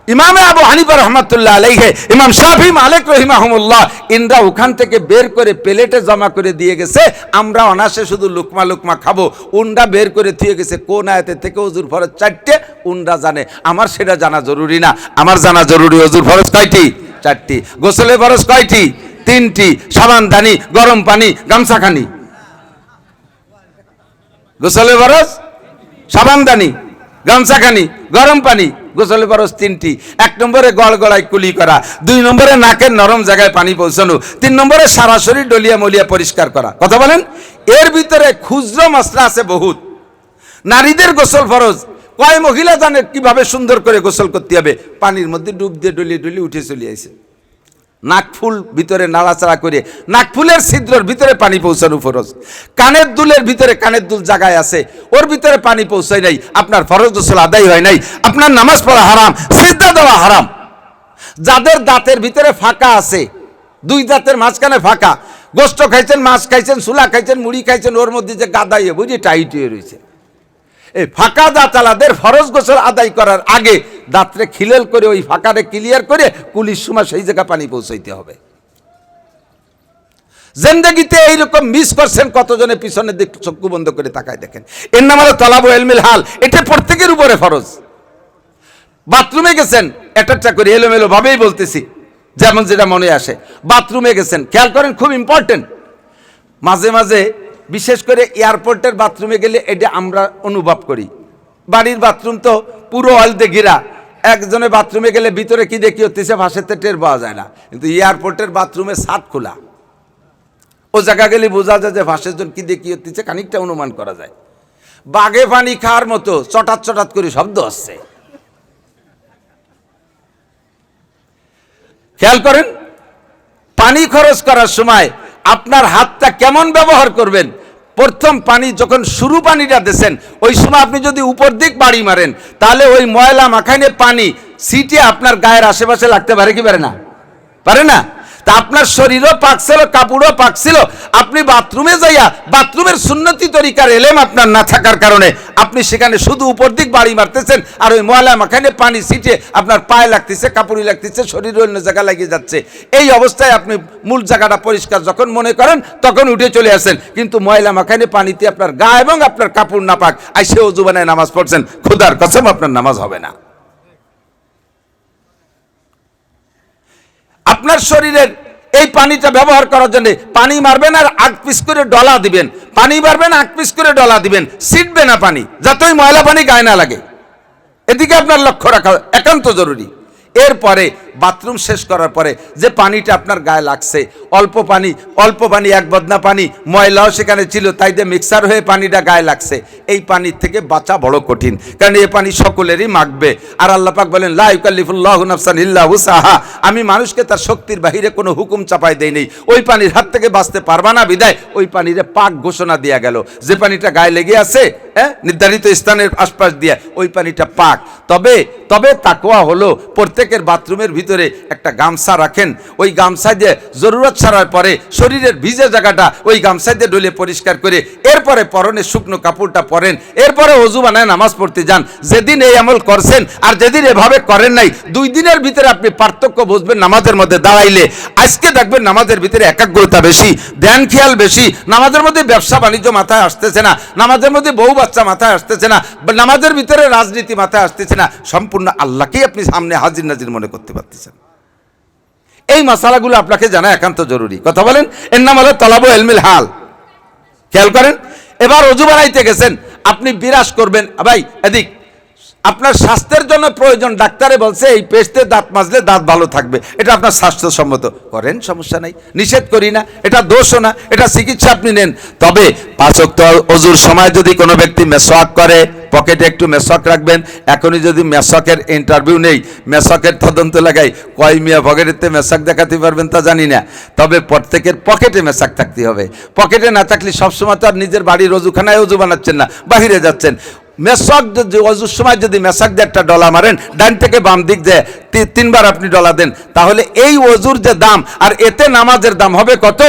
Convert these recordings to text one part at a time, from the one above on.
ইমামে আবু হানিফা রহমাতুল্লাহ আলাইহি, ইমাম শাফি, মালিক রহিমাহুমুল্লাহ, ইনরা ওখান থেকে বের করে প্লেটে জমা করে দিয়ে গেছে। আমরা অনাসে শুধু লুকমা লুকমা খাবো, উন্ডা বের করে দিয়ে গেছে কোন আয়াতে থেকে ওযুর ফরজ 4টে উন্ডা জানে। আমার সেটা জানা জরুরি না, আমার জানা জরুরি ওযুর ফরজ কয়টি? 4টি। গোসলের ফরজ কয়টি? 3টি। সাবান দানি, গরম পানি, গামছাখানি। গোসলের ফরজ সাবান দানি, গামছাখানি, গরম পানি। গোসলের ফরজ 3টি। 1 নম্বরে গড়গড়ায় কুলি করা, 2 নম্বরে নাকের নরম জায়গায় পানি পৌঁছানো, 3 নম্বরে সারা শরীর ডলিয়া মলিয়া পরিষ্কার করা। কথা বলেন? এর ভিতরে খুচরো মশলা আছে বহুত। নারীদের গোসল ফরজ, কয় মহিলা জানে কিভাবে সুন্দর করে গোসল করতে হবে? পানির মধ্যে ডুব দিয়ে ডলিয়ে ডলিয়ে উঠে চলে আইছে। নাকফুল ভিতরে নাড়াচাড়া করে নাকফুলের ছিদ্রের ভিতরে পানি পৌঁছানো ফরজ। কানের দুলের ভিতরে, কানের দুল জায়গায় আছে, ওর ভিতরে পানি পৌঁছায় নাই, আপনার ফরজ গোসল আদায় হয় নাই, আপনার নামাজ পড়া হারাম, সিজদা দেওয়া হারাম। যাদের দাঁতের ভিতরে ফাঁকা আছে, 2 দাঁতের মাঝখানে ফাঁকা, গোস্ত খাইছেন, মাছ খাইছেন, সুলা খাইছেন, মুড়ি খাইছেন, ওর মধ্যে যে গাদাইয়ে বুঝি টাইট হয়ে রয়েছে, এই ফাঁকা দাঁতালাদের ফরজ গোসল আদায় করার আগে দাঁতরে খিলেল করে ওই ফাঁকারে ক্লিয়ার করে কুলির সময় সেই জায়গা পানি পৌঁছাইতে হবে। জিন্দেগিতে এইরকম মিস করছেন কতজনে, পিছনের দিক চক্ষু বন্ধ করে তাকায় দেখেন। এর নাম হলো তলাবু ইলমিল হাল। এটা প্রত্যেকের উপরে ফরজ। বাথরুমে গেছেন, একটা করে এলোমেলো ভাবেই বলতেছি, যেমন যেটা মনে আসে। বাথরুমে গেছেন, খেয়াল করেন, খুব ইম্পর্টেন্ট। মাঝে মাঝে বিশেষ করে এয়ারপোর্টের বাথরুমে গেলে এটা আমরা অনুভব করি। বাড়ির বাথরুম তো পুরো অয়েল দিয়ে ঘেরা, একজনের বাথরুমে গেলে ভিতরে কি দেখি হতেছে ভাসেতে টের পাওয়া যায় না, কিন্তু এয়ারপোর্টের বাথরুমে ছাদ খোলা, ও জায়গা গেলে বোঝা যায় যে ভাসের জন কি দেখি হতেছে, খানিকটা অনুমান করা যায়। বাঘে পানি খাওয়ার মতো চটাত চটাত করে শব্দ আসছে। খেয়াল করেন, পানি খরচ করার সময় আপনার হাতটা কেমন ব্যবহার করবেন। প্রথম পানি যখন শুরু পানিটা দিয়েছেন, ওই সময় আপনি যদি উপর দিক বাড়ি মারেন, তাহলে ওই ময়লা মাখাইনে পানি সিটে আপনার গায়ের আশেপাশে লাগতে পারে কি পারে না? পারে না? তা আপনার শরীরও পাকছিল, কাপড়ও পাকছিল, আপনি বাথরুমে যাইয়া বাথরুমের সুন্নতি তরিকার এলেম আপনার না থাকার কারণে আপনি সেখানে শুধু উপর দিক বাড়ি মারতেছেন, আর ওই ময়লা মাখানে পানি সিটে আপনার পায়ে লাগতেছে, কাপড়ই লাগতেছে, শরীরে অন্য জায়গা লাগিয়ে যাচ্ছে। এই অবস্থায় আপনি মূল জায়গাটা পরিষ্কার যখন মনে করেন তখন উঠে চলে আসেন, কিন্তু ময়লা মাখানে পানিতে আপনার গা এবং আপনার কাপড় না পাক, আইসে ওযু বানায় নামাজ পড়ছেন, খোদার কসম আপনার নামাজ হবে না। আপনার শরীরের এই পানিটা ব্যবহার করার জন্য পানি মারবেন আর 8 পিস করে ডলা দিবেন, পানি মারবেন 8 পিস করে ডলা দিবেন, ছিটবে না পানি, যতই ময়লা পানি গায়ে না লাগে। এদিকে আপনার লক্ষ্য রাখা একান্ত জরুরি। এরপরে বাথরুম শেষ করার পরে যে পানিটা আপনার গায়ে লাগছে, অল্প পানি, 1 বদনা পানি, ময়লাও সেখানে ছিল, তাই দিয়ে মিক্সার হয়ে পানিটা গায়ে লাগছে, এই পানির থেকে বাঁচা বড় কঠিন, কারণ এই পানি সকলেরই মাখবে। আর আল্লাহ পাক বলেন, লা ইউকাল্লিফুল্লাহু নাফসান ইল্লা উসআহা, আমি মানুষকে তার শক্তির বাহিরে কোনো হুকুম চাপাই দেই নেই। ওই পানির হাত থেকে বাঁচতে পারবা না বিদায় ওই পানিরে পাক ঘোষণা দেয়া গেল, যে পানিটা গায়ে লেগে আছে নির্ধারিত স্থানের আশপাশ দিয়ে ওই পানিটা পাক। তবে তাকওয়া হলো প্রত্যেকের বাথরুমের ভিতরে একটা গামছা রাখেন, ওই গামছা দিয়ে জরুরত ছাড়ার পরে শরীরের ভিজে জায়গাটা ওই গামছা দিয়ে ডলে পরিষ্কার করে এরপরে পরনে শুকনো কাপড়টা পরেন, এরপরে ওযু বানায় নামাজ পড়তে যান। যেদিন এই আমল করছেন আর যেদিন এভাবে করেন নাই, 2 দিনের ভিতরে আপনি পার্থক্য বুঝবেন। নামাজের মধ্যে দাঁড়াইলে আজকে দেখবেন নামাজের ভিতরে একাগ্রতা বেশি, ধ্যান খেয়াল বেশি, নামাজের মধ্যে ব্যবসা বাণিজ্য মাথায় আসতেছে না, নামাজের মধ্যে বউ বাচ্চা মাথায় আসতেছে না, নামাজের ভিতরে রাজনীতি মাথায় আসতেছে না, সম্পূর্ণ আল্লাহকেই আপনি সামনে হাজির নাজির মনে করতে পারতেছেন। এই মাসালাগুলো আপনাকে জানা একান্ত জরুরি। কথা বলেন, এর নাম হলো তলাবু ইলমিল হাল। খেয়াল করেন, এবার ওযু বানাইতে গেছেন, আপনি বিরাজ করবেন, ভাই এদিক, আপনার স্বাস্থ্যের জন্য প্রয়োজন, ডাক্তারে বলছে এই পেস্টে দাঁত মাজলে দাঁত ভালো থাকবে, এটা আপনার স্বাস্থ্যসম্মত, করেন, সমস্যা নাই, নিষেধ করি না, এটা দোষও না, এটা চিকিৎসা আপনি নেন। তবে 5 ওয়াক্ত ওযুর সময় যদি কোনো ব্যক্তি মেসওয়াক করে, পকেটে একটু মেসওয়াক রাখবেন। এখনই যদি মেসওয়াকের ইন্টারভিউ নেই, মেসওয়াকের তদন্ত লাগাই, কয় মিয়া পকেটেতে মেসওয়াক দেখাতে পারবেন তা জানি না, তবে প্রত্যেকের পকেটে মেসওয়াক থাকতে হবে। পকেটে না থাকলে সবসময় তো আর নিজের বাড়ির ওযুখানায় ওযু বানাচ্ছেন না, বাহিরে যাচ্ছেন। মেসওয়াক ওযুর সময় যদি মেসওয়াক দিয়ে একটা ডলা মারেন, ডান থেকে বাম দিক দিয়ে 3 বার আপনি ডলা দেন, তাহলে এই ওযুর যে দাম আর এতে নামাজের দাম হবে কত?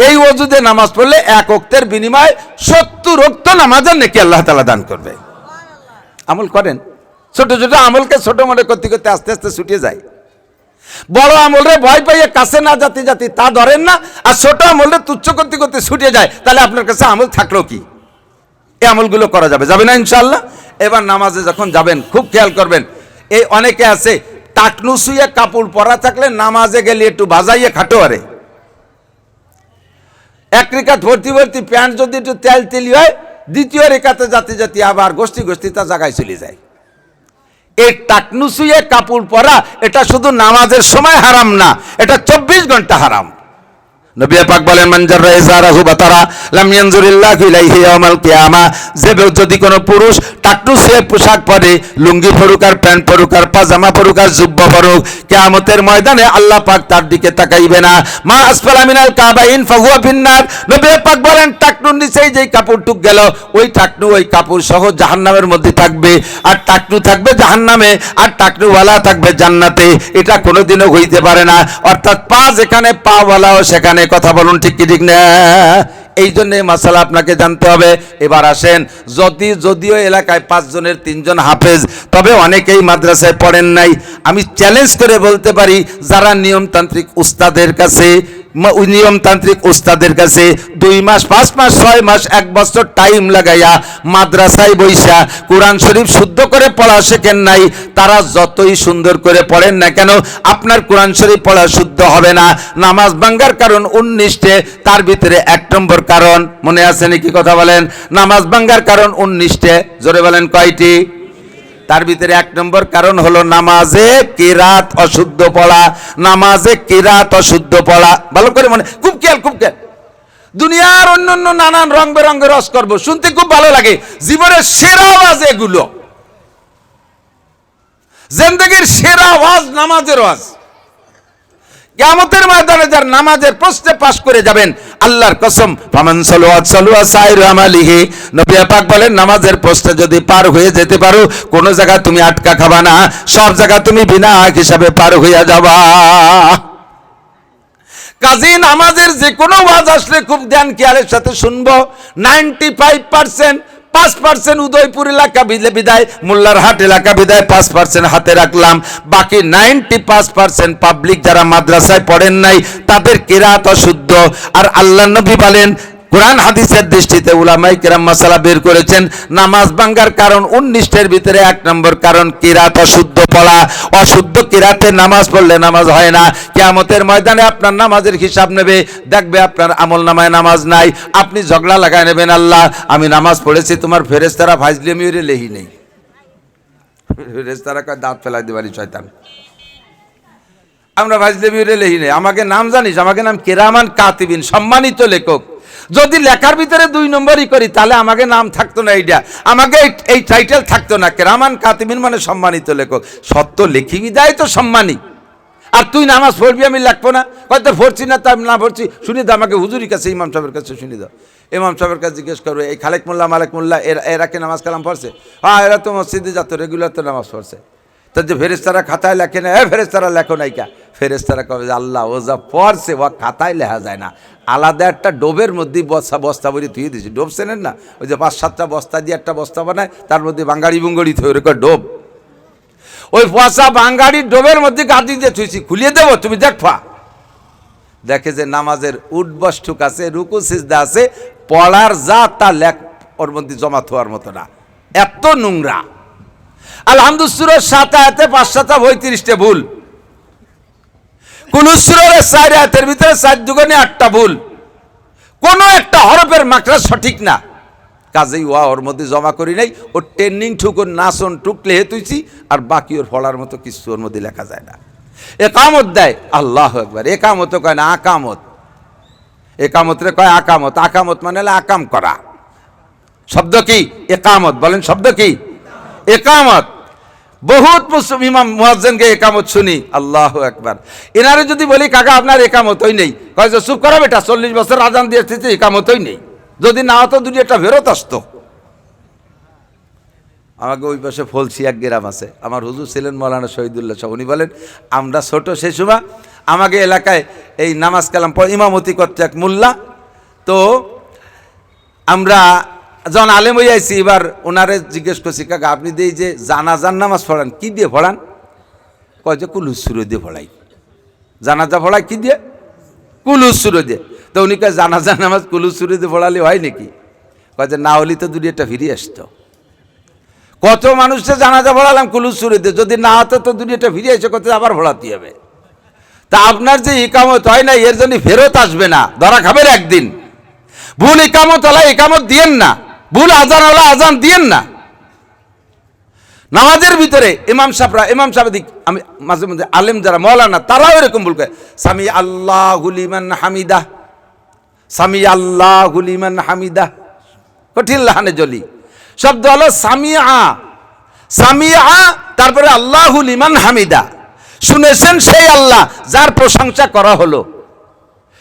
এই ওযু দিয়ে নামাজ পড়লে 1 ওয়াক্তের বিনিময়ে 70 ওয়াক্ত নামাজের নেকি আল্লাহ তাআলা দান করবে। আমল করেন, ছোট ছোট আমলকে ছোট মনে করতে করতে আস্তে আস্তে ছুটে যায়। বড় আমলরে ভয় পাইয়ে কাছে না জাতি জাতি তা ধরেন না, আর ছোট আমলরে তুচ্ছ করতে করতে ছুটে যায়, তাহলে আপনার কাছে আমল থাকলো কি? এই আমলগুলো করা যাবে, যাবে না ইনশাল্লাহ? এবার নামাজে যখন যাবেন খুব খেয়াল করবেন, এই অনেকে আছে টাকনু শুয়ে কাপড় পরা থাকলে নামাজে গেলে একটু বাজাইয়ে খাটো আরে, এক রেখাত ভর্তি ভর্তি প্যান্ট যদি একটু তেল তেলি হয়, দ্বিতীয় রেখাতে জাতি জাতি আবার গোষ্ঠী গোষ্ঠী তা জায়গায় চলে যায়। এই টাকনু শুয়ে কাপড় পরা এটা শুধু নামাজের সময় হারাম না, এটা 24 ঘন্টা হারাম। নবী পাক বলেন, মান জাররা ইজারাহু বাতারা লাম ইয়ানজুরিল্লাহু ইলাইহি ইয়াওমাল কিয়ামা, যে যদি কোনো পুরুষ টাকনু শুয়ে পোশাক পরে, লুঙ্গি পরুক আর প্যান্ট পরুক আর পাজামা পরুক আর জুব্বা পরুক, কিয়ামতের ময়দানে আল্লাহ পাক তার দিকে তাকাইবে না। মা আসফালা মিনাল কাবাইন ফাহুয়া ফিন্নার, নবী পাক বলেন টাকনুর নিচেই যেই কাপড়টুক গেল, ওই টাকনু ওই কাপড় সহ জাহান্নামের মধ্যে থাকবে, আর টাকনু থাকবে জাহান্নামে আর টাকনুওয়ালা থাকবে জান্নাতে। এটা কোনোদিনও হইতে পারে না। অর্থাৎ পা যেখানে পাওয়ালাও সেখানে, কথা বলুন ঠিক কি ঠিক না? এই জন্য এই মাসালা আপনাকে জানতে হবে। এবার আসেন, যদিও এলাকায় 5 জনের 3 জন হাফেজ, তবে অনেকেই মাদ্রাসায় পড়েন নাই। আমি চ্যালেঞ্জ করে বলতে পারি, যারা নিয়মতান্ত্রিক উস্তাদের কাছে 2 মাস 5 মাস 6 মাস 1 বছর টাইম লাগাইয়া মাদ্রাসায় বইসা কোরআন শরীফ শুদ্ধ করে পড়া শেখেন নাই, তারা যতই সুন্দর করে পড়েন না কেন, আপনার কোরআন শরীফ পড়া শুদ্ধ হবে না। নামাজ ভাঙ্গার কারণ 19টে, তার ভিতরে 1 নম্বর কারণ মনে আছে নাকি? কথা বলেন। নামাজ ভাঙ্গার কারণ 19টে, জোরে বলেন কয়টি? তার ভিতরে 1 নম্বর কারণ হলো নামাজে কিরাত অশুদ্ধ পড়া। নামাজে কিরাত অশুদ্ধ পড়া, ভালো করে মনে, খুব খেয়াল খুব খেয়াল। দুনিয়ার অন্যান্য নানান রং বেরঙের রস করবো, শুনতে খুব ভালো লাগে, জীবনের সেরা আওয়াজ এগুলো, জিন্দেগির সেরা আওয়াজ নামাজের আওয়াজ। কিয়ামতের ময়দানে যার নামাজের প্রশ্নে পাশ করে যাবেন, আল্লাহর কসম, ফামান সালাওয়াত সালুয়া সাইরু আমালিহি, নবী পাক বলেন নামাজের প্রশ্নে যদি পার হয়ে যেতে পারো, কোন জায়গা তুমি আটকা খাবা না, সব জায়গা তুমি বিনা হিসাবে পার হইয়া যাবা। কাজী নামাজের যে কোনো ওয়াজ আসলে খুব ধ্যান খেয়ালের সাথে শুনবো। 95% 5% উদয়পুর এলাকা বিদায়, মোল্লারহাট এলাকা বিদায় 5% হাতে রাখলাম। বাকি 95% পাবলিক যারা মাদ্রাসায় পড়েন নাই, তাদের কিরাত অশুদ্ধ। আর আল্লাহ নবী বলেন, কোরআন হাদিসের দৃষ্টিতে উলামায়ে কেরাম মাসালা বের করেছেন, নামাজ ভাঙ্গার কারণ 19টার ভিতরে 1 নম্বর কারণ কিরাত অশুদ্ধ পড়া। অশুদ্ধ কিরাতে নামাজ পড়লে নামাজ হয় না। কিয়ামতের ময়দানে আপনার নামাজের হিসাব নেবে, দেখবে আপনার আমলনামায় নামাজ নাই। আপনি ঝগড়া লাগায় নেবেন, আল্লাহ আমি নামাজ পড়েছি, তোমার ফেরেশতারা ফাজলিমি রে লেহি নেই। ফেরেশতারা কয় দাঁত ফেলাই দিবারি শয়তান, আমরা ফাজলিমি রে লেহি নেই। আমাকে নাম জানিস? আমাকে নাম কিরামান কাতিবিন, সম্মানিত লেখক। যদি লেখার ভিতরে 2 নম্বরই করি, তাহলে আমাকে নাম থাকতো না, এইটা আমাকে এই টাইটেল থাকতো না। কিরামান কাতিবিন মানে সম্মানিত লেখক। সত্য লেখি বিদায় তো সম্মানী। আর তুই নামাজ পড়বি, আমি লিখবো না? হয়তো পড়ছি না, তাই না পড়ছি, শুনি দাও আমাকে হুজুরির কাছে, ইমাম সাহেবের কাছে শুনি দাও। ইমাম সাহেবের কাছে জিজ্ঞেস করবে, এই খালেক মোল্লা মালেক মোল্লা এরা কি নামাজ কালাম পড়ছে? হ্যাঁ, এরা তো মসজিদে যাত, রেগুলার তো নামাজ পড়ছে। তো যে ফেরেশতারা খাতায় লেখে না, ফেরেশতারা লেখো নাইকা? ফেরেশতারা কবে যে আল্লাহ ও যা পড়ছে ও খাতায় লেখা যায় না, আলাদা একটা ডোবের মধ্যে বস্তা ভরি থুয়ে দিয়েছি। ডোব চেনেন না? ওই যে 5-7টা বস্তা দিয়ে একটা বস্তা বানায়, তার মধ্যে বাঙ্গাড়ি বুঙ্গড়ি থুয়ে রেখে ডোব, ওই পয়সা বাঙ্গাড়ির ডোবের মধ্যে গাদি দিয়ে থুইছি, খুলিয়ে দেবো, তুমি দেখবা। দেখে যে নামাজের উঠবসটুক আছে, রুকু সিজদা আছে, পড়ার যা তা লেখ ওর মধ্যে জমা থোয়ার মতো না, এত নোংরা। আলহামদুলিল্লাহ 7 আয়াতে 5-7 35টা ভুল, কোন সূরার 4 আয়াতের ভিতরে 4 দুগুণে 8টা ভুল, কোন একটা হরফের মাত্রা সঠিক না। কাজেই ওর মধ্যে জমা করি নাই, ও ট্রেনিং ঠুকুর নাচন টুকলে হেতুইছি, আর বাকি ওর ফলার মতো কিছু ওর মধ্যে লেখা যায় না। একামত দেয়, আল্লাহু আকবার, একামত কয় না আকামত। একামত রে কয় আকামত। আকামত মানে হলো আকাম করা। শব্দ কি? একামত। বলেন শব্দ কি? একামত। বহুত মুসলিম ইমাম মুয়াজ্জিনকে একামত শুনি, আল্লাহু আকবার। এনারে যদি বলি কাকা আপনার একামতই নেই, কয় যে চুপ করো বেটা, 40 বছর আজান দিয়ে এসেছি, একামতই নেই। যদি না হতো দুটি একটা ফেরত আসতো। আমাকে ওই পাশে ফলসি এক গ্রাম আছে, আমার হুজুর ছিলেন মৌলানা শহীদুল্লাহ সাহেব। উনি বলেন আমরা ছোট সেই সময় আমাকে এলাকায় এই নামাজ কালাম ইমামতি করতে এক মোল্লা, তো আমরা যখন আলেম হয়ে আইছি এবার ওনারে জিজ্ঞেস করছি, কাকা আপনি দিয়ে যে জানাজার নামাজ পড়ান কি দিয়ে পড়ান? কয় যে কুলুস সুরে দিয়ে পড়াই। জানাজা পড়াই কি দিয়ে? কুলুস সুরে দিয়ে। তো উনি কয় জানাজার নামাজ কুলুস সুরে দিয়ে পড়ালে হয় নাকি? কয় যে না হলে তো দুনিয়াটা ফিরিয়ে আসতো। কত মানুষকে জানাজা পড়ালাম কুলুস সুরে দিয়ে, যদি না হতো তো দুনিয়াটা ফিরিয়ে এসে কত আবার পড়াতে হবে। তা আপনার যে ইকামত হয় না এর জন্য ফেরত আসবে না, ধরা খাবেন একদিন। ভুল ইকামত হলা ইকামত দিয়েন না, ভুল আজান হলা আজান দিয়েন না। নামাজের ভিতরে ইমাম সাহেব দিক আমি মাঝে মধ্যে আলেম যারা মৌলানা তারাও এরকম ভুল করে, সামি আল্লাহু লিমান হামিদা, সামি আল্লাহু লিমান হামিদা, কঠিন লাহানে জলি শব্দ হলো সামিআ, সামিআ তারপরে আল্লাহু লিমান হামিদা, শুনেছেন সেই আল্লাহ যার প্রশংসা করা হলো।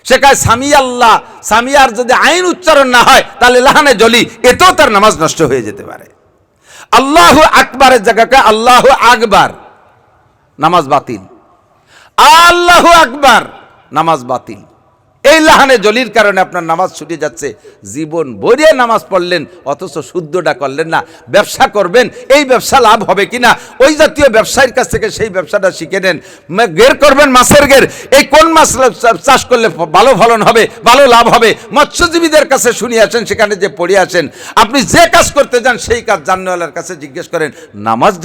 সেখানে সামি আল্লাহ, সামিয়ার যদি আইন উচ্চারণ না হয় তাহলে লাহানে জলি, এতেও তার নামাজ নষ্ট হয়ে যেতে পারে। আল্লাহু আকবারের জায়গাকে আল্লাহু আকবার, নামাজ বাতিল। আল্লাহু আকবার, নামাজ বাতিল। এই লাহানে জলির কারণে আপনার নামাজ ছুটে যাচ্ছে। জীবন ভরিয়ে নামাজ পড়লেন অথচ শুদ্ধটা করলেন না। ব্যবসা করবেন, এই ব্যবসা লাভ হবে কিনা ওই জাতীয় ব্যবসায়ীর কাছ থেকে সেই ব্যবসাটা শিখে নেন। গের করবেন মাছের গের, এই কোন মাছ চাষ করলে ভালো ফলন হবে, ভালো লাভ হবে, মৎস্যজীবীদের কাছে শুনিয়ে আসেন, সেখানে যে পড়ে আসেন। আপনি যে কাজ করতে যান সেই কাজ জাননেওয়ালার কাছে জিজ্ঞেস করেন। নামাজ